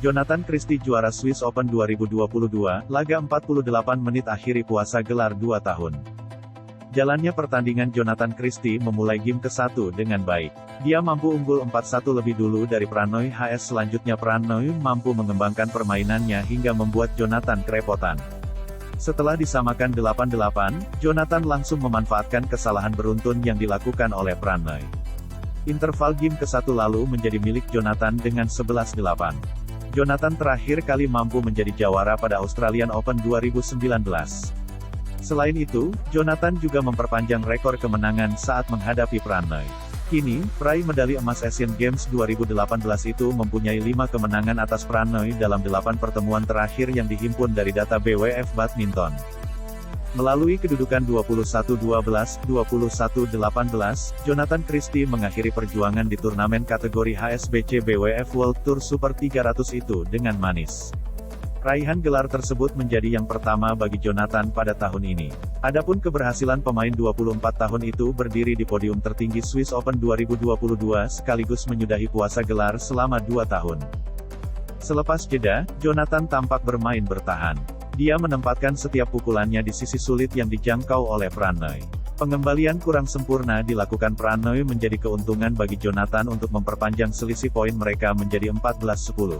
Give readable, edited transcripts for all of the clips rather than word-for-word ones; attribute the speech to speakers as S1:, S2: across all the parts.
S1: Jonathan Christie juara Swiss Open 2022, laga 48 menit akhiri puasa gelar 2 tahun. Jalannya pertandingan Jonathan Christie memulai game ke-1 dengan baik. Dia mampu unggul 4-1 lebih dulu dari Pranoy HS. Selanjutnya Pranoy mampu mengembangkan permainannya hingga membuat Jonathan kerepotan. Setelah disamakan 8-8, Jonathan langsung memanfaatkan kesalahan beruntun yang dilakukan oleh Pranoy. Interval game ke-1 lalu menjadi milik Jonathan dengan 11-8. Jonathan terakhir kali mampu menjadi jawara pada Australian Open 2019. Selain itu, Jonathan juga memperpanjang rekor kemenangan saat menghadapi Pranoy. Kini, peraih medali emas Asian Games 2018 itu mempunyai 5 kemenangan atas Pranoy dalam 8 pertemuan terakhir yang dihimpun dari data BWF Badminton. Melalui kedudukan 21-12, 21-18, Jonathan Christie mengakhiri perjuangan di turnamen kategori HSBC BWF World Tour Super 300 itu dengan manis. Raihan gelar tersebut menjadi yang pertama bagi Jonathan pada tahun ini. Adapun keberhasilan pemain 24 tahun itu berdiri di podium tertinggi Swiss Open 2022 sekaligus menyudahi puasa gelar selama 2 tahun. Selepas jeda, Jonathan tampak bermain bertahan. Dia menempatkan setiap pukulannya di sisi sulit yang dijangkau oleh Pranoy. Pengembalian kurang sempurna dilakukan Pranoy menjadi keuntungan bagi Jonathan untuk memperpanjang selisih poin mereka menjadi 14-10.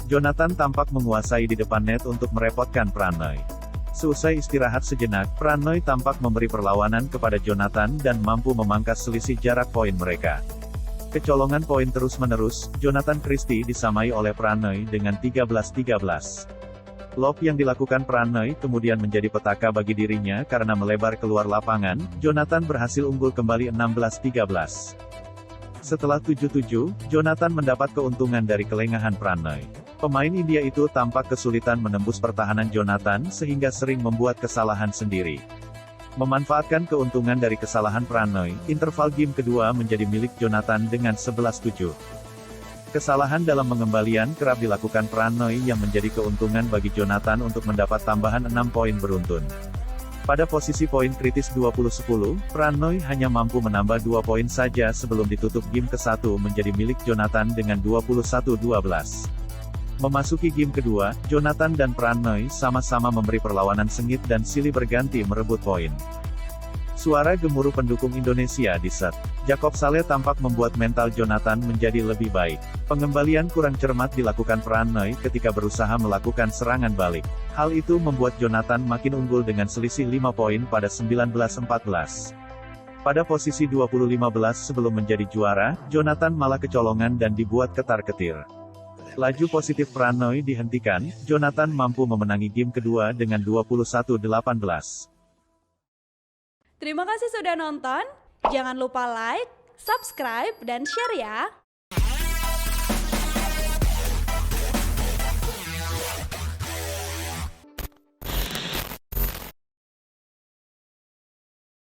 S1: Jonathan tampak menguasai di depan net untuk merepotkan Pranoy. Seusai istirahat sejenak, Pranoy tampak memberi perlawanan kepada Jonathan dan mampu memangkas selisih jarak poin mereka. Kecolongan poin terus-menerus, Jonathan Christie disamai oleh Pranoy dengan 13-13. Lob yang dilakukan Pranoy kemudian menjadi petaka bagi dirinya karena melebar keluar lapangan. Jonathan berhasil unggul kembali 16-13. Setelah 7-7, Jonathan mendapat keuntungan dari kelengahan Pranoy. Pemain India itu tampak kesulitan menembus pertahanan Jonathan sehingga sering membuat kesalahan sendiri. Memanfaatkan keuntungan dari kesalahan Pranoy, interval game kedua menjadi milik Jonathan dengan 11-7. Kesalahan dalam pengembalian kerap dilakukan Pranoy yang menjadi keuntungan bagi Jonathan untuk mendapat tambahan 6 poin beruntun. Pada posisi poin kritis 20-10, Pranoy hanya mampu menambah 2 poin saja sebelum ditutup game ke-1 menjadi milik Jonathan dengan 21-12. Memasuki game kedua, Jonathan dan Pranoy sama-sama memberi perlawanan sengit dan silih berganti merebut poin. Suara gemuruh pendukung Indonesia di set. Jakob Saleh tampak membuat mental Jonathan menjadi lebih baik. Pengembalian kurang cermat dilakukan Pranoy ketika berusaha melakukan serangan balik. Hal itu membuat Jonathan makin unggul dengan selisih 5 poin pada 19-14. Pada posisi 20-15 sebelum menjadi juara, Jonathan malah kecolongan dan dibuat ketar-ketir. Laju positif Pranoy dihentikan, Jonathan mampu memenangi game kedua dengan 21-18.
S2: Terima kasih sudah nonton, jangan lupa like, subscribe, dan share ya!